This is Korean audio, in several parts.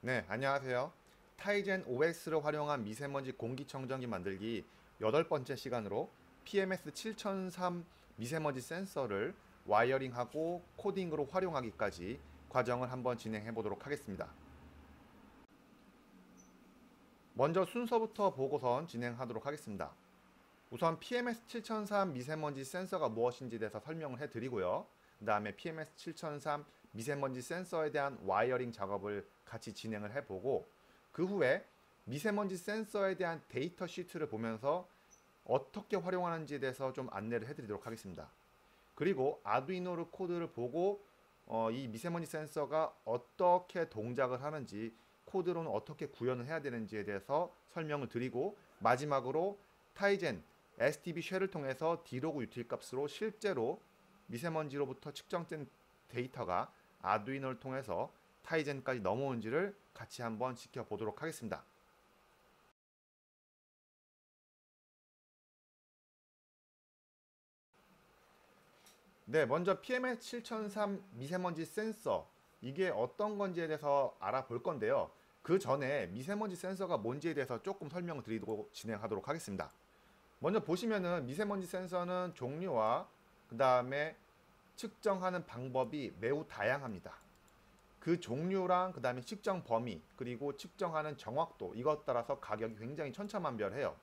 네, 안녕하세요. 타이젠 OS를 활용한 미세먼지 공기청정기 만들기 8번째 시간으로 PMS 7003 미세먼지 센서를 와이어링하고 코딩으로 활용하기까지 과정을 한번 진행해 보도록 하겠습니다. 먼저 순서부터 보고선 진행하도록 하겠습니다. 우선 PMS 7003 미세먼지 센서가 무엇인지 대해서 설명을 해드리고요. 그 다음에 PMS 7003 미세먼지 센서에 대한 와이어링 작업을 같이 진행을 해보고 그 후에 미세먼지 센서에 대한 데이터 시트를 보면서 어떻게 활용하는지에 대해서 좀 안내를 해드리도록 하겠습니다. 그리고 아두이노 코드를 보고 이 미세먼지 센서가 어떻게 동작을 하는지 코드로는 어떻게 구현을 해야 되는지에 대해서 설명을 드리고 마지막으로 타이젠 STB 쉘을 통해서 D로그 유틸 값으로 실제로 미세먼지로부터 측정된 데이터가 아두이노를 통해서 타이젠까지 넘어온지를 같이 한번 지켜보도록 하겠습니다. 네, 먼저 PMS 7003 미세먼지 센서 이게 어떤 건지에 대해서 알아볼 건데요. 그 전에 미세먼지 센서가 뭔지에 대해서 조금 설명을 드리고 진행하도록 하겠습니다. 먼저 보시면은 미세먼지 센서는 종류와 그 다음에 측정하는 방법이 매우 다양합니다. 그 종류랑 그 다음에 측정 범위 그리고 측정하는 정확도 이것 따라서 가격이 굉장히 천차만별해요.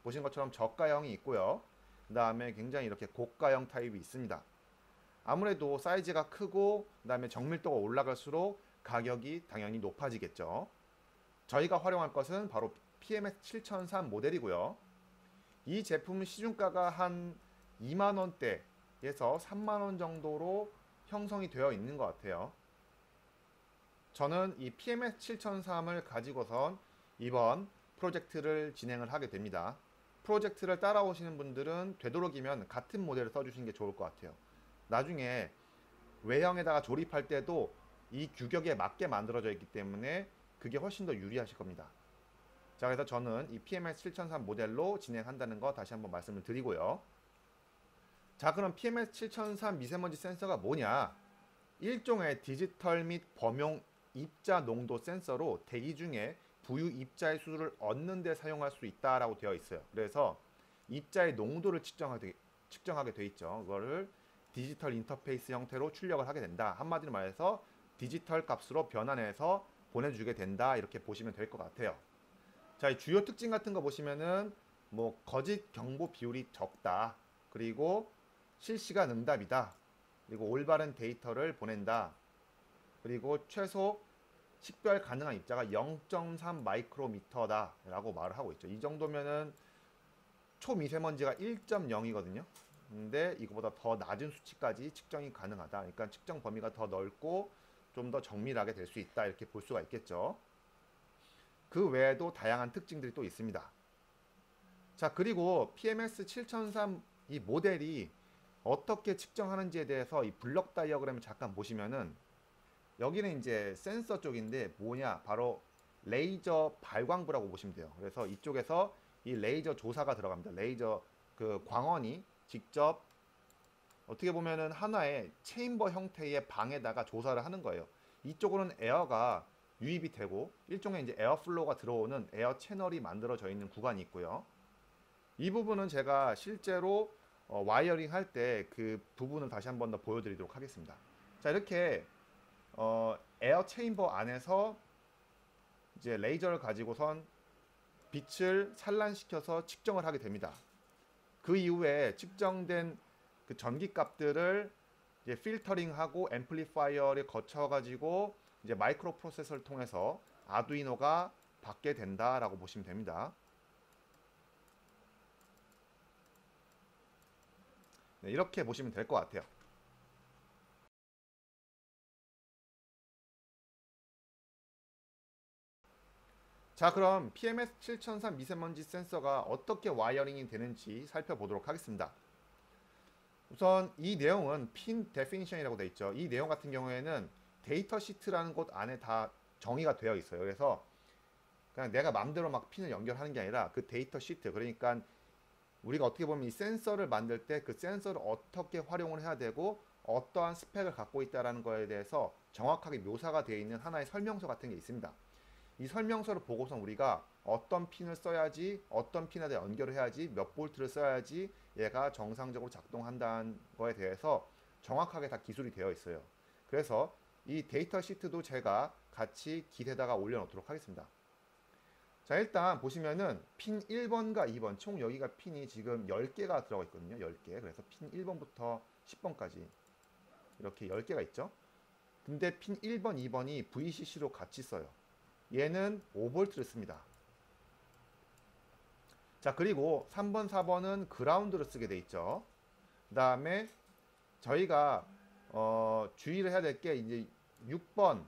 보신 것처럼 저가형이 있고요. 그 다음에 굉장히 이렇게 고가형 타입이 있습니다. 아무래도 사이즈가 크고 그 다음에 정밀도가 올라갈수록 가격이 당연히 높아지겠죠. 저희가 활용할 것은 바로 PMS 7003 모델이고요. 이 제품 시중가가 한 2만원대에서 3만원 정도로 형성이 되어 있는 것 같아요. 저는 이 PMS 7003을 가지고선 이번 프로젝트를 진행을 하게 됩니다. 프로젝트를 따라오시는 분들은 되도록이면 같은 모델을 써주시는 게 좋을 것 같아요. 나중에 외형에다가 조립할 때도 이 규격에 맞게 만들어져 있기 때문에 그게 훨씬 더 유리하실 겁니다. 자, 그래서 저는 이 PMS 7003 모델로 진행한다는 거 다시 한번 말씀을 드리고요. 자, 그럼 PMS 7003 미세먼지 센서가 뭐냐? 일종의 디지털 및 범용 입자 농도 센서로 대기 중에 부유 입자의 수를 얻는 데 사용할 수 있다라고 되어 있어요. 그래서 입자의 농도를 측정하게 돼 있죠. 그거를 디지털 인터페이스 형태로 출력을 하게 된다. 한마디로 말해서 디지털 값으로 변환해서 보내주게 된다. 이렇게 보시면 될 것 같아요. 자, 이 주요 특징 같은 거 보시면은 뭐 거짓 경보 비율이 적다. 그리고 실시간 응답이다. 그리고 올바른 데이터를 보낸다. 그리고 최소 식별 가능한 입자가 0.3 마이크로미터다 라고 말을 하고 있죠. 이 정도면은 초미세먼지가 1.0이거든요. 근데 이거보다 더 낮은 수치까지 측정이 가능하다. 그러니까 측정 범위가 더 넓고 좀 더 정밀하게 될 수 있다. 이렇게 볼 수가 있겠죠. 그 외에도 다양한 특징들이 또 있습니다. 자, 그리고 PMS 7003 이 모델이 어떻게 측정하는지에 대해서 이 블록 다이어그램을 잠깐 보시면은 여기는 이제 센서 쪽인데 뭐냐? 바로 레이저 발광부라고 보시면 돼요. 그래서 이쪽에서 이 레이저 조사가 들어갑니다. 레이저 그 광원이 직접 어떻게 보면은 하나의 체인버 형태의 방에다가 조사를 하는 거예요. 이쪽으로는 에어가 유입이 되고 일종의 이제 에어플로우가 들어오는 에어 채널이 만들어져 있는 구간이 있고요. 이 부분은 제가 실제로 와이어링 할 때 그 부분을 다시 한번 더 보여드리도록 하겠습니다. 자, 이렇게 에어 체인버 안에서 이제 레이저를 가지고선 빛을 산란시켜서 측정을 하게 됩니다. 그 이후에 측정된 그 전기 값들을 이제 필터링하고 앰플리파이어를 거쳐 가지고 이제 마이크로 프로세서를 통해서 아두이노가 받게 된다라고 보시면 됩니다. 네, 이렇게 보시면 될 것 같아요. 자, 그럼 PMS 7003 미세먼지 센서가 어떻게 와이어링이 되는지 살펴보도록 하겠습니다. 우선 이 내용은 핀 데피니션이라고 되어 있죠. 이 내용 같은 경우에는 데이터 시트라는 곳 안에 다 정의가 되어 있어요. 그래서 그냥 내가 마음대로 막 핀을 연결하는 게 아니라 그 데이터 시트, 그러니까 우리가 어떻게 보면 이 센서를 만들 때 그 센서를 어떻게 활용을 해야 되고 어떠한 스펙을 갖고 있다는 거에 대해서 정확하게 묘사가 되어 있는 하나의 설명서 같은 게 있습니다. 이 설명서를 보고서 우리가 어떤 핀을 써야지, 어떤 핀에 연결을 해야지, 몇 볼트를 써야지 얘가 정상적으로 작동한다는 거에 대해서 정확하게 다 기술이 되어 있어요. 그래서 이 데이터 시트도 제가 같이 깃에다가 올려놓도록 하겠습니다. 자, 일단 보시면은 핀 1번과 2번 총 여기가 핀이 지금 10개가 들어가 있거든요. 10개. 그래서 핀 1번부터 10번까지 이렇게 10개가 있죠. 근데 핀 1번, 2번이 VCC로 같이 써요. 얘는 5V를 씁니다. 자, 그리고 3번, 4번은 그라운드를 쓰게 돼 있죠. 그 다음에 저희가 주의를 해야 될 게 이제 6번,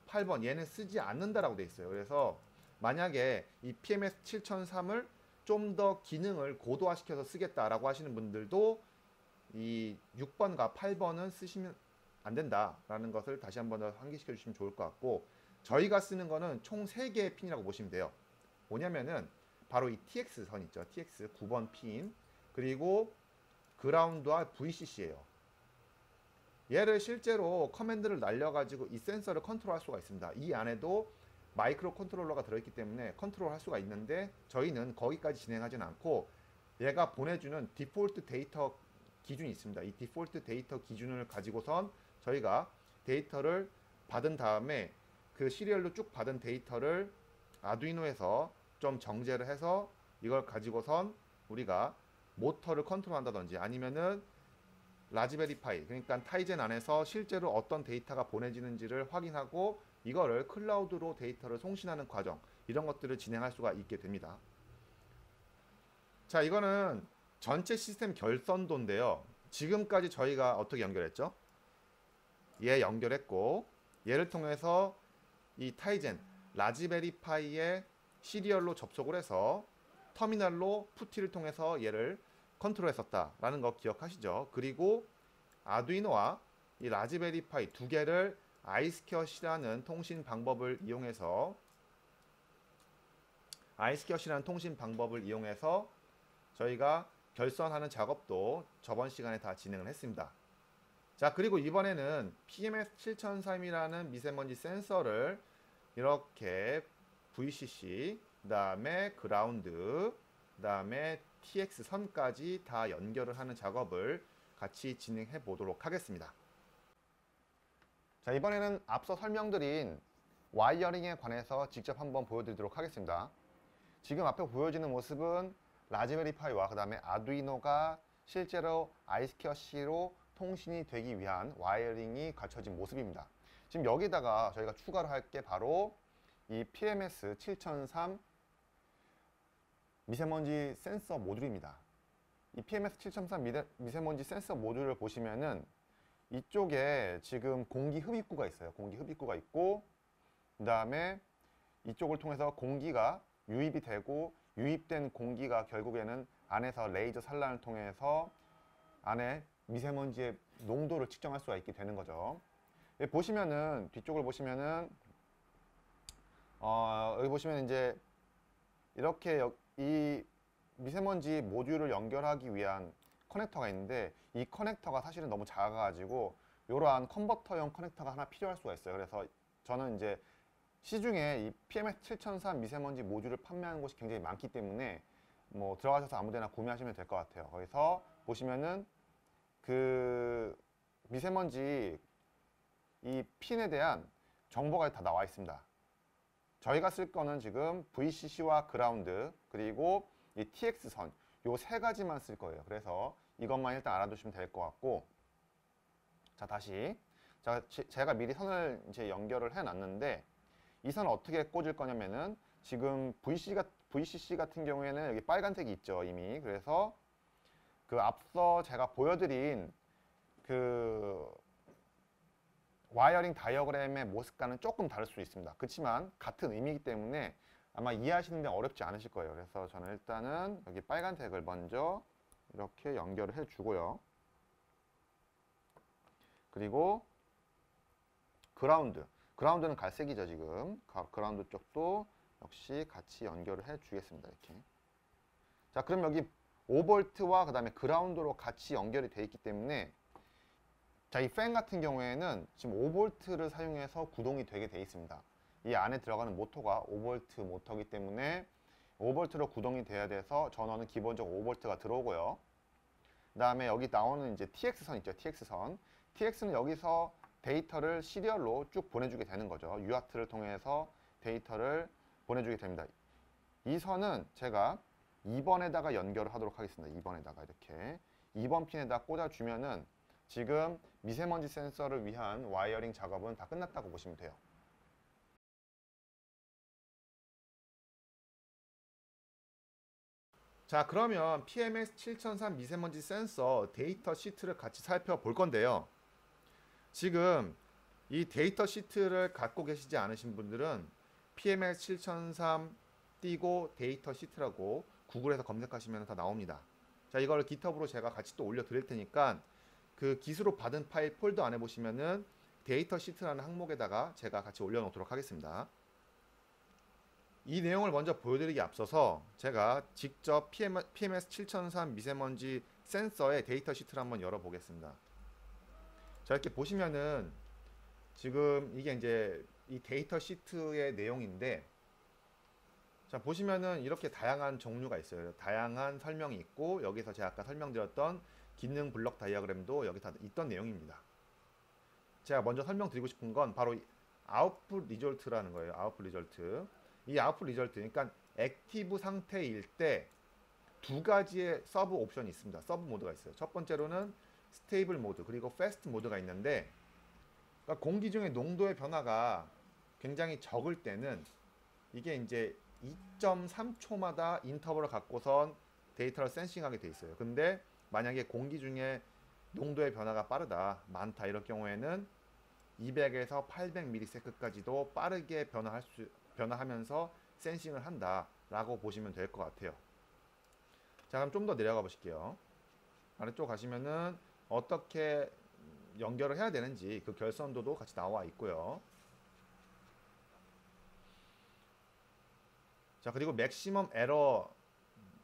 8번 얘는 쓰지 않는다라고 돼 있어요. 그래서 만약에 이 PMS 7003을 좀 더 기능을 고도화시켜서 쓰겠다라고 하시는 분들도 이 6번과 8번은 쓰시면 안 된다라는 것을 다시 한번 더 상기시켜 주시면 좋을 것 같고, 저희가 쓰는 거는 총 3개의 핀이라고 보시면 돼요. 뭐냐면은 바로 이 TX 선 있죠. TX 9번 핀, 그리고 그라운드와 VCC예요. 얘를 실제로 커맨드를 날려가지고 이 센서를 컨트롤할 수가 있습니다. 이 안에도 마이크로 컨트롤러가 들어있기 때문에 컨트롤할 수가 있는데 저희는 거기까지 진행하진 않고 얘가 보내주는 디폴트 데이터 기준이 있습니다. 이 디폴트 데이터 기준을 가지고선 저희가 데이터를 받은 다음에 그 시리얼로 쭉 받은 데이터를 아두이노에서 좀 정제를 해서 이걸 가지고선 우리가 모터를 컨트롤한다든지 아니면은 라즈베리 파이, 그러니까 타이젠 안에서 실제로 어떤 데이터가 보내지는지를 확인하고 이거를 클라우드로 데이터를 송신하는 과정, 이런 것들을 진행할 수가 있게 됩니다. 자, 이거는 전체 시스템 결선도인데요. 지금까지 저희가 어떻게 연결했죠? 얘 연결했고, 얘를 통해서 이 타이젠 라즈베리 파이의 시리얼로 접속을 해서 터미널로 푸티를 통해서 얘를 컨트롤했었다라는 거 기억하시죠? 그리고 아두이노와 이 라즈베리 파이 두 개를 아이스컷이라는 통신 방법을 이용해서 저희가 결선하는 작업도 저번 시간에 다 진행을 했습니다. 자, 그리고 이번에는 PMS 7003이라는 미세먼지 센서를 이렇게 VCC, 그 다음에 그라운드, 그 다음에 TX 선까지 다 연결을 하는 작업을 같이 진행해 보도록 하겠습니다. 자, 이번에는 앞서 설명드린 와이어링에 관해서 직접 한번 보여드리도록 하겠습니다. 지금 앞에 보여지는 모습은 라즈베리 파이와 그 다음에 아두이노가 실제로 아이스큐어C로 통신이 되기 위한 와이어링이 갖춰진 모습입니다. 지금 여기다가 저희가 추가로 할 게 바로 이 PMS 7003 미세먼지 센서 모듈입니다. 이 PMS 7003 미세먼지 센서 모듈을 보시면은 이쪽에 지금 공기 흡입구가 있어요. 공기 흡입구가 있고, 그 다음에 이쪽을 통해서 공기가 유입이 되고, 유입된 공기가 결국에는 안에서 레이저 산란을 통해서 안에 미세먼지의 농도를 측정할 수가 있게 되는 거죠. 여기 보시면은, 뒤쪽을 보시면은 여기 보시면 이제 이렇게 이 미세먼지 모듈을 연결하기 위한 커넥터가 있는데, 이 커넥터가 사실은 너무 작아가지고 이러한 컨버터용 커넥터가 하나 필요할 수가 있어요. 그래서 저는 이제 시중에 이 PMS 7003 미세먼지 모듈을 판매하는 곳이 굉장히 많기 때문에 뭐 들어가셔서 아무데나 구매하시면 될 것 같아요. 거기서 보시면은 그 미세먼지 이 핀에 대한 정보가 다 나와 있습니다. 저희가 쓸 거는 지금 VCC와 그라운드, 그리고 이 TX선, 요 세 가지만 쓸 거예요. 그래서 이것만 일단 알아두시면 될 것 같고, 자, 다시 제가 미리 선을 이제 연결을 해 놨는데, 이 선을 어떻게 꽂을 거냐면은 지금 VCC 같은 경우에는 여기 빨간색이 있죠, 이미. 그래서 그 앞서 제가 보여드린 그 와이어링 다이어그램의 모습과는 조금 다를 수 있습니다. 그렇지만 같은 의미이기 때문에 아마 이해하시는 데 어렵지 않으실 거예요. 그래서 저는 일단은 여기 빨간색을 먼저 이렇게 연결을 해주고요. 그리고 그라운드는 갈색이죠, 지금. 그라운드 쪽도 역시 같이 연결을 해주겠습니다. 이렇게. 자, 그럼 여기 5V와 그 다음에 그라운드로 같이 연결이 되어 있기 때문에 자, 이 팬 같은 경우에는 지금 5V를 사용해서 구동이 되게 돼 있습니다. 이 안에 들어가는 모터가 5V 모터이기 때문에 5V로 구동이 돼야 돼서 전원은 기본적으로 5V가 들어오고요. 그 다음에 여기 나오는 이제 TX선 있죠. TX선. TX는 여기서 데이터를 시리얼로 쭉 보내주게 되는 거죠. UART를 통해서 데이터를 보내주게 됩니다. 이 선은 제가 2번에다가 연결을 하도록 하겠습니다. 2번에다가 이렇게 2번 핀에다 꽂아주면은 지금 미세먼지 센서를 위한 와이어링 작업은 다 끝났다고 보시면 돼요. 자, 그러면 PMS 7003 미세먼지 센서 데이터 시트를 같이 살펴볼 건데요. 지금 이 데이터 시트를 갖고 계시지 않으신 분들은 PMS 7003 띄고 데이터 시트라고 구글에서 검색하시면 다 나옵니다. 자, 이걸 GitHub으로 제가 같이 또 올려 드릴 테니까 그 기수로 받은 파일 폴더 안에 보시면은 데이터 시트라는 항목에다가 제가 같이 올려 놓도록 하겠습니다. 이 내용을 먼저 보여드리기 앞서서 제가 직접 PMS 7003 미세먼지 센서의 데이터 시트를 한번 열어보겠습니다. 자, 이렇게 보시면은 지금 이게 이제 이 데이터 시트의 내용인데, 자, 보시면은 이렇게 다양한 종류가 있어요. 다양한 설명이 있고, 여기서 제가 아까 설명드렸던 기능 블록 다이어그램도 여기 다 있던 내용입니다. 제가 먼저 설명드리고 싶은 건 바로 아웃풋 리졸트라는 거예요. 아웃풋 리졸트. 이 아웃풋 리졸트, 그러니까 액티브 상태일 때 두 가지의 서브 옵션이 있습니다. 서브 모드가 있어요. 첫 번째로는 스테이블 모드, 그리고 패스트 모드가 있는데, 그러니까 공기 중의 농도의 변화가 굉장히 적을 때는 이게 이제 2.3초마다 인터벌을 갖고선 데이터를 센싱하게 돼 있어요. 근데 만약에 공기 중에 농도의 변화가 빠르다, 많다, 이럴 경우에는 200에서 800ms까지도 빠르게 변화하면서 센싱을 한다라고 보시면 될 것 같아요. 자, 그럼 좀 더 내려가 보실게요. 아래쪽 가시면은 어떻게 연결을 해야 되는지 그 결선도도 같이 나와 있고요. 자, 그리고 맥시멈 에러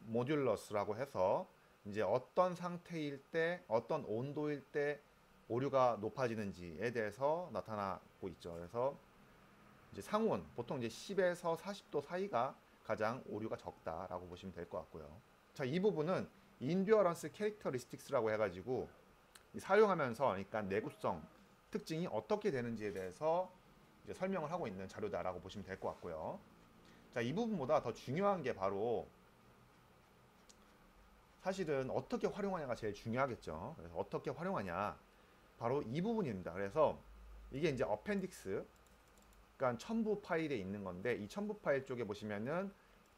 모듈러스라고 해서 이제 어떤 상태일 때, 어떤 온도일 때 오류가 높아지는지에 대해서 나타나고 있죠. 그래서 이제 상온, 보통 이제 10에서 40도 사이가 가장 오류가 적다라고 보시면 될 것 같고요. 자, 이 부분은 인듀어런스 캐릭터리스틱스라고 해가지고 사용하면서, 그러니까 내구성 특징이 어떻게 되는지에 대해서 이제 설명을 하고 있는 자료다라고 보시면 될 것 같고요. 자, 이 부분보다 더 중요한 게 바로 사실은 어떻게 활용하냐가 제일 중요하겠죠. 그래서 어떻게 활용하냐, 바로 이 부분입니다. 그래서 이게 이제 어펜딕스, 그러니까 첨부 파일에 있는 건데, 이 첨부 파일 쪽에 보시면은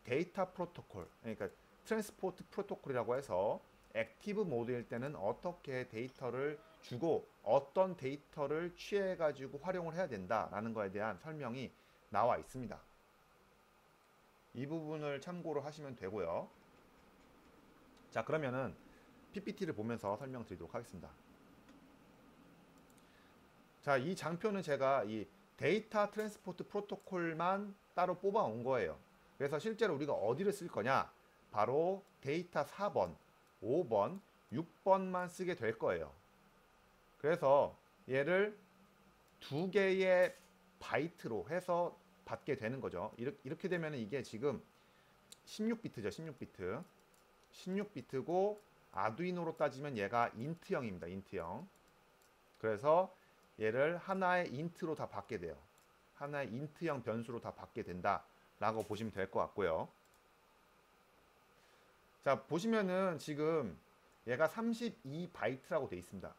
데이터 프로토콜, 그러니까 트랜스포트 프로토콜이라고 해서 액티브 모드일 때는 어떻게 데이터를 주고 어떤 데이터를 취해 가지고 활용을 해야 된다라는 거에 대한 설명이 나와 있습니다. 이 부분을 참고로 하시면 되고요. 자, 그러면은 PPT를 보면서 설명드리도록 하겠습니다. 자, 이 장표는 제가 이 데이터 트랜스포트 프로토콜만 따로 뽑아 온 거예요. 그래서 실제로 우리가 어디를 쓸 거냐, 바로 데이터 4번, 5번, 6번만 쓰게 될 거예요. 그래서 얘를 두 개의 바이트로 해서 받게 되는 거죠. 이렇게 되면 이게 지금 16비트죠. 16비트. 16비트고 아두이노로 따지면 얘가 인트형입니다. 인트형. 그래서 얘를 하나의 인트로 다 받게 돼요. 하나의 인트형 변수로 다 받게 된다라고 보시면 될 것 같고요. 자, 보시면은 지금 얘가 32바이트라고 되어 있습니다.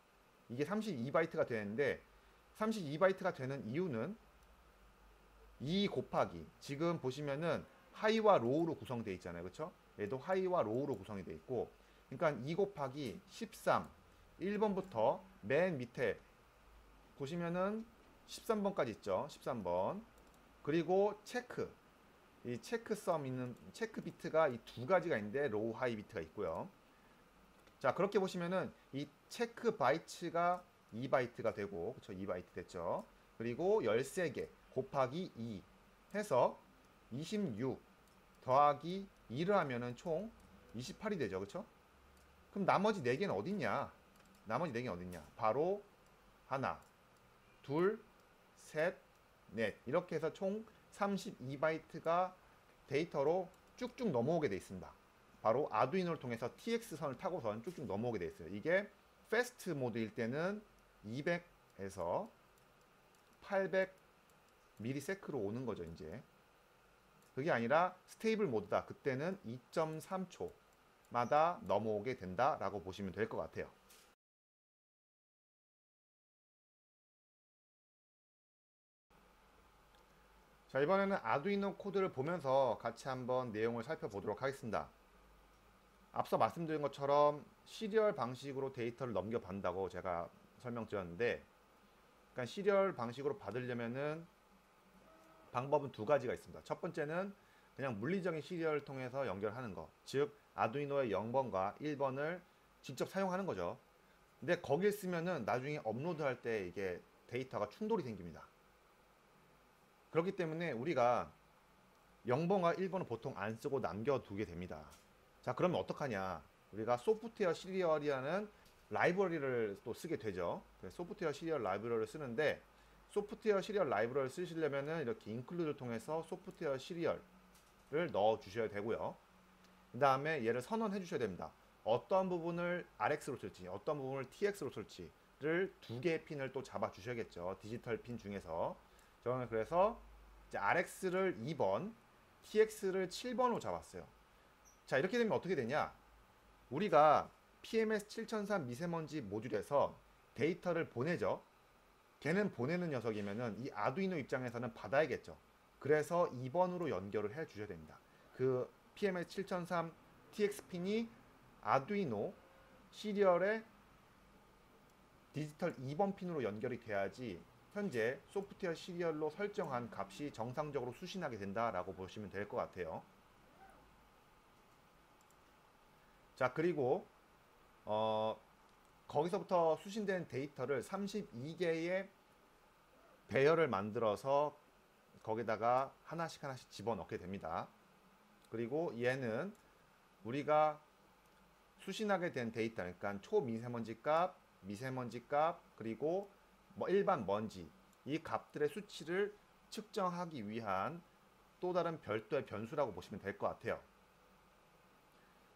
이게 32바이트가 되는데 32바이트가 되는 이유는 2 곱하기, 지금 보시면은 하이와 로우로 구성되어 있잖아요. 그렇죠? 얘도 하이와 로우로 구성이 되어 있고, 그러니까 2 곱하기 13, 1번부터 맨 밑에 보시면은 13번까지 있죠. 13번. 그리고 체크, 이 체크 썸 있는 체크 비트가 이 두 가지가 있는데 로우 하이 비트가 있고요. 자, 그렇게 보시면은 이 체크 바이트가 2바이트가 되고, 그렇죠? 2바이트 됐죠. 그리고 13개 곱하기 2 해서 26 더하기 2를 하면은 총 28이 되죠. 그렇죠? 그럼 나머지 4개는 어딨냐? 나머지 4개는 어딨냐? 바로 하나, 둘, 셋, 넷 이렇게 해서 총 32바이트가 데이터로 쭉쭉 넘어오게 되어 있습니다. 바로 아두이노를 통해서 TX선을 타고선 쭉쭉 넘어오게 되어 있어요. 이게 패스트 모드일 때는 200에서 800 미리세크로 오는 거죠. 이제 그게 아니라 스테이블 모드다. 그때는 2.3초마다 넘어오게 된다라고 보시면 될 것 같아요. 자, 이번에는 아두이노 코드를 보면서 같이 한번 내용을 살펴보도록 하겠습니다. 앞서 말씀드린 것처럼 시리얼 방식으로 데이터를 넘겨받는다고 제가 설명드렸는데, 그러니까 시리얼 방식으로 받으려면은 방법은 두 가지가 있습니다. 첫 번째는 그냥 물리적인 시리얼을 통해서 연결하는 거, 즉 아두이노의 0번과 1번을 직접 사용하는 거죠. 근데 거길 쓰면은 나중에 업로드할 때 이게 데이터가 충돌이 생깁니다. 그렇기 때문에 우리가 0번과 1번은 보통 안 쓰고 남겨두게 됩니다. 자, 그러면 어떡하냐? 우리가 소프트웨어 시리얼이라는 라이브러리를 또 쓰게 되죠. 소프트웨어 시리얼 라이브러리를 쓰는데, 소프트웨어 시리얼 라이브러리를 쓰시려면은 이렇게 인클루드를 통해서 소프트웨어 시리얼을 넣어 주셔야 되고요. 그 다음에 얘를 선언해 주셔야 됩니다. 어떤 부분을 RX로 쓸지, 어떤 부분을 TX로 쓸지를 두 개의 핀을 또 잡아 주셔야겠죠. 디지털 핀 중에서. 저는 그래서 이제 RX를 2번, TX를 7번으로 잡았어요. 자, 이렇게 되면 어떻게 되냐? 우리가 PMS 7003 미세먼지 모듈에서 데이터를 보내죠. 걔는 보내는 녀석이면은 이 아두이노 입장에서는 받아야겠죠. 그래서 2번으로 연결을 해 주셔야 됩니다. 그 PMS 7003 TX 핀이 아두이노 시리얼의 디지털 2번 핀으로 연결이 돼야지 현재 소프트웨어 시리얼로 설정한 값이 정상적으로 수신하게 된다라고 보시면 될 것 같아요. 자, 그리고 거기서부터 수신된 데이터를 32개의 배열을 만들어서 거기다가 하나씩 집어넣게 됩니다. 그리고 얘는 우리가 수신하게 된 데이터, 그러니까 초미세먼지 값, 미세먼지 값, 그리고 뭐 일반 먼지, 이 값들의 수치를 측정하기 위한 또 다른 별도의 변수라고 보시면 될 것 같아요.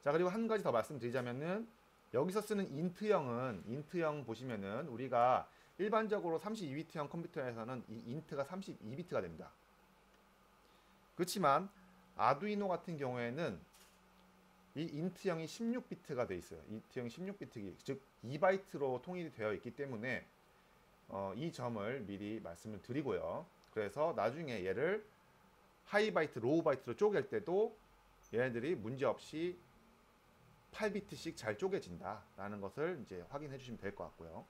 자, 그리고 한 가지 더 말씀드리자면은 여기서 쓰는 인트형 보시면은 우리가 일반적으로 32비트형 컴퓨터에서는 이 인트가 32비트가 됩니다. 그렇지만 아두이노 같은 경우에는 이 인트형이 16비트가 되어 있어요. 인트형이 16비트, 즉 2바이트로 통일이 되어 있기 때문에 이 점을 미리 말씀을 드리고요. 그래서 나중에 얘를 하이바이트, 로우바이트로 쪼갤 때도 얘네들이 문제없이 8비트씩 잘 쪼개진다라는 것을 이제 확인해 주시면 될 것 같고요.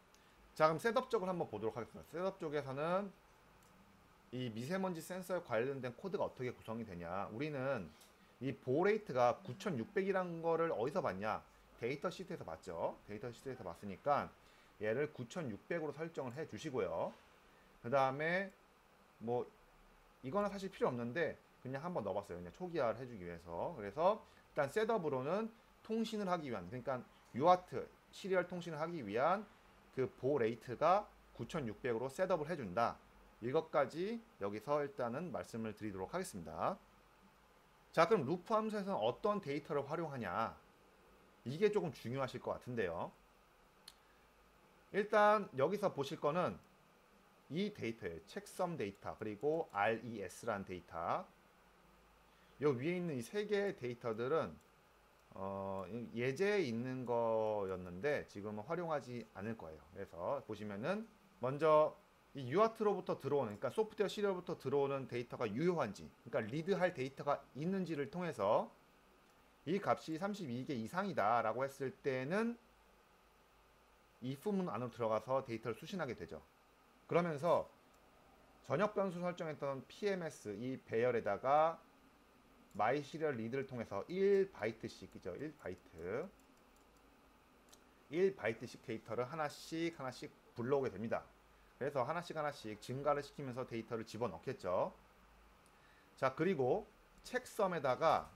자, 그럼 셋업 쪽을 한번 보도록 하겠습니다. 셋업 쪽에서는 이 미세먼지 센서에 관련된 코드가 어떻게 구성이 되냐. 우리는 이 보호 레이트가 9600이라는 거를 어디서 봤냐? 데이터 시트에서 봤죠. 데이터 시트에서 봤으니까 얘를 9600으로 설정을 해 주시고요. 그 다음에 뭐 이거는 사실 필요 없는데 그냥 한번 넣어봤어요. 그냥 초기화를 해주기 위해서. 그래서 일단 셋업으로는 통신을 하기 위한, 그러니까 UART 시리얼 통신을 하기 위한 그 보호 레이트가 9600으로 셋업을 해준다. 이것까지 여기서 일단은 말씀을 드리도록 하겠습니다. 자, 그럼 루프 함수에서는 어떤 데이터를 활용하냐? 이게 조금 중요하실 것 같은데요. 일단 여기서 보실 거는 이 데이터예요. 책섬 데이터, 그리고 RES라는 데이터. 요 위에 있는 이 세 개의 데이터들은 예제에 있는 거였는데 지금은 활용하지 않을 거예요. 그래서 보시면은 먼저 이 UART로부터 들어오는, 그러니까 소프트웨어 시리얼부터 들어오는 데이터가 유효한지, 그러니까 리드할 데이터가 있는지를 통해서 이 값이 32개 이상이다 라고 했을 때는 if문 안으로 들어가서 데이터를 수신하게 되죠. 그러면서 전역 변수 설정했던 PMS 이 배열에다가 마이 시리얼 리드를 통해서 1바이트씩이죠. 1바이트씩 데이터를 하나씩 불러오게 됩니다. 그래서 하나씩 증가를 시키면서 데이터를 집어넣겠죠. 자, 그리고 책섬에다가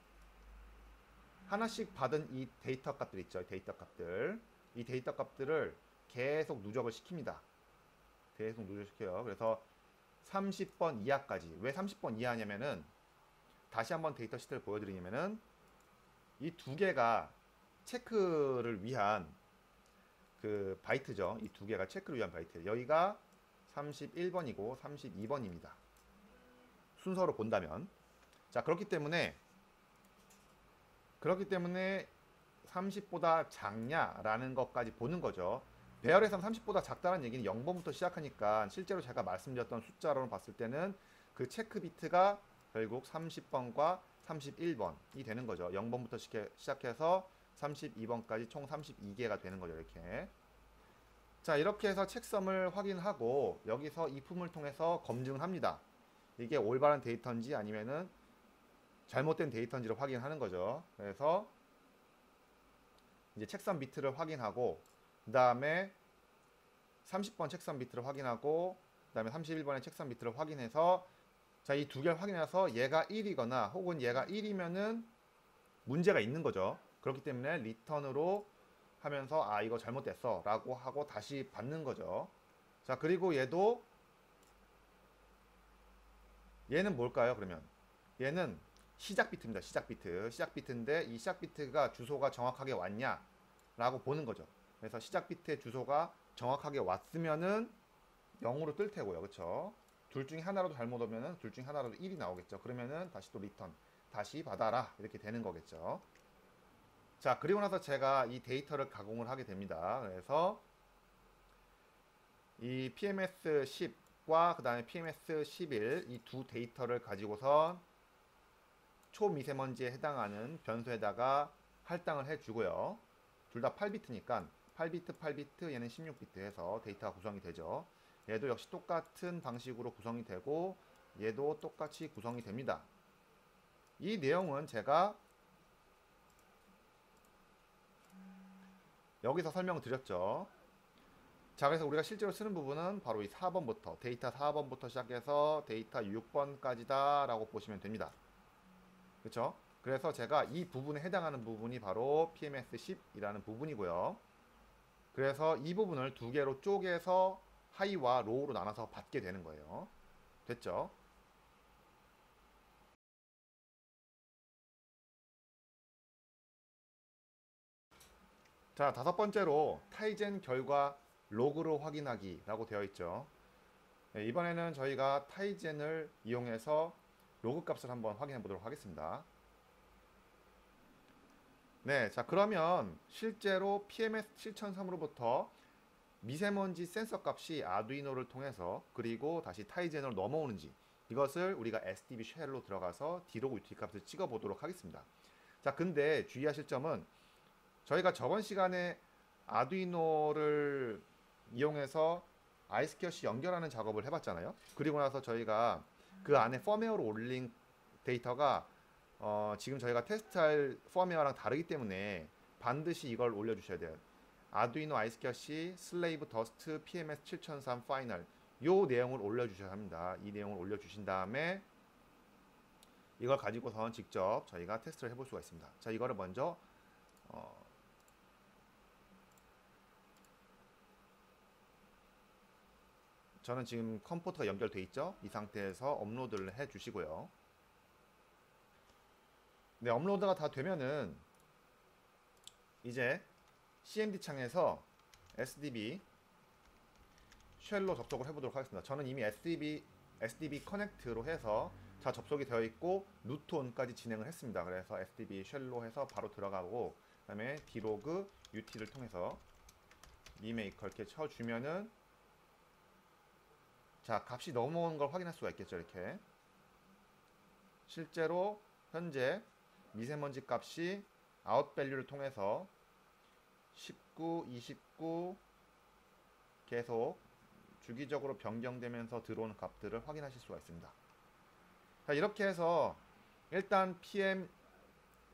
하나씩 받은 이 데이터 값들 있죠. 데이터 값들. 이 데이터 값들을 계속 누적을 시킵니다. 계속 누적시켜요. 그래서 30번 이하까지. 왜 30번 이하냐면은 다시 한번 데이터 시트를 보여드리면은 이 두 개가 체크를 위한 그 바이트죠. 이 두 개가 체크를 위한 바이트. 여기가 31번이고 32번입니다. 순서로 본다면. 자, 그렇기 때문에 30보다 작냐라는 것까지 보는 거죠. 배열에선 30보다 작다는 얘기는 0번부터 시작하니까 실제로 제가 말씀드렸던 숫자로 봤을 때는 그 체크 비트가 결국 30번과 31번이 되는 거죠. 0번부터 시작해서 32번까지 총 32개가 되는 거죠. 이렇게. 자, 이렇게 해서 책섬을 확인하고 여기서 if을 통해서 검증을 합니다. 이게 올바른 데이터인지 아니면은 잘못된 데이터인지를 확인하는 거죠. 그래서 이제 책선 비트를 확인하고 그 다음에 30번 책선 비트를 확인하고 그 다음에 31번의 책선 비트를 확인해서 자, 이 두 개를 확인해서 얘가 1이거나 혹은 얘가 1이면은 문제가 있는 거죠. 그렇기 때문에 리턴으로 하면서 아, 이거 잘못됐어 라고 하고 다시 받는 거죠. 자, 그리고 얘는 뭘까요? 그러면 얘는 시작 비트입니다. 시작 비트. 시작 비트인데 이 시작 비트가 주소가 정확하게 왔냐 라고 보는 거죠. 그래서 시작 비트의 주소가 정확하게 왔으면은 0으로 뜰 테고요. 그쵸? 둘 중에 하나라도 잘못 오면은 둘 중에 하나라도 1이 나오겠죠. 그러면은 다시 또 리턴. 다시 받아라. 이렇게 되는 거겠죠. 자, 그리고 나서 제가 이 데이터를 가공을 하게 됩니다. 그래서 이 PMS10과 그 다음에 PMS11 이 두 데이터를 가지고선 초미세먼지에 해당하는 변수에다가 할당을 해주고요. 둘 다 8비트니까 8비트 8비트 얘는 16비트 해서 데이터가 구성이 되죠. 얘도 역시 똑같은 방식으로 구성이 되고 얘도 똑같이 구성이 됩니다. 이 내용은 제가 여기서 설명을 드렸죠. 자, 그래서 우리가 실제로 쓰는 부분은 바로 이 4번부터 데이터 4번부터 시작해서 데이터 6번까지다 라고 보시면 됩니다. 그렇죠? 그래서 제가 이 부분에 해당하는 부분이 바로 PMS10이라는 부분이고요. 그래서 이 부분을 두 개로 쪼개서 하이와 로우로 나눠서 받게 되는 거예요. 됐죠? 자, 다섯 번째로 타이젠 결과 로그로 확인하기라고 되어 있죠. 네, 이번에는 저희가 타이젠을 이용해서 로그 값을 한번 확인해 보도록 하겠습니다. 네, 자, 그러면 실제로 PMS 7003으로부터 미세먼지 센서 값이 아두이노를 통해서 그리고 다시 타이젠으로 넘어오는지 이것을 우리가 SDB 쉘로 들어가서 디로그 유틸 값을 찍어 보도록 하겠습니다. 자, 근데 주의하실 점은 저희가 저번 시간에 아두이노를 이용해서 아이스캐시 연결하는 작업을 해봤잖아요. 그리고 나서 저희가 그 안에 펌웨어로 올린 데이터가 지금 저희가 테스트할 펌웨어랑 다르기 때문에 반드시 이걸 올려주셔야 돼요. 아두이노 아이스캐시 슬레이브 더스트 PMS 7003 파이널 요 내용을 올려주셔야 합니다. 이 내용을 올려주신 다음에 이걸 가지고선 직접 저희가 테스트를 해볼 수가 있습니다. 자, 이거를 먼저 저는 지금 컴포터가 연결돼 있죠. 이 상태에서 업로드를 해 주시고요. 네, 업로드가 다 되면은 이제 CMD 창에서 SDB 쉘로 접속을 해보도록 하겠습니다. 저는 이미 SDB 커넥트로 해서 다 접속이 되어 있고 루트온까지 진행을 했습니다. 그래서 SDB 쉘로 해서 바로 들어가고 그 다음에 디로그 UT를 통해서 리메이커 이렇게 쳐주면은 자, 값이 넘어오는 걸 확인할 수가 있겠죠. 이렇게 실제로 현재 미세먼지 값이 아웃밸류를 통해서 19, 29 계속 주기적으로 변경되면서 들어오는 값들을 확인하실 수가 있습니다. 자, 이렇게 해서 일단 PM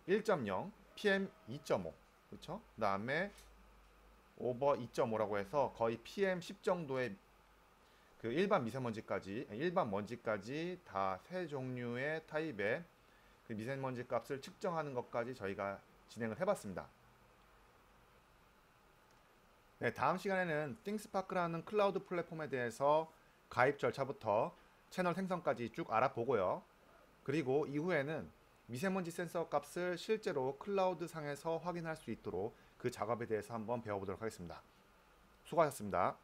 1.0, PM 2.5 그렇죠? 그 다음에 오버 2.5라고 해서 거의 PM 10 정도의 그 일반 미세먼지까지 일반 먼지까지 다 세 종류의 타입의 그 미세먼지 값을 측정하는 것까지 저희가 진행을 해봤습니다. 네, 다음 시간에는 띵스파크라는 클라우드 플랫폼에 대해서 가입 절차부터 채널 생성까지 쭉 알아보고요. 그리고 이후에는 미세먼지 센서 값을 실제로 클라우드 상에서 확인할 수 있도록 그 작업에 대해서 한번 배워보도록 하겠습니다. 수고하셨습니다.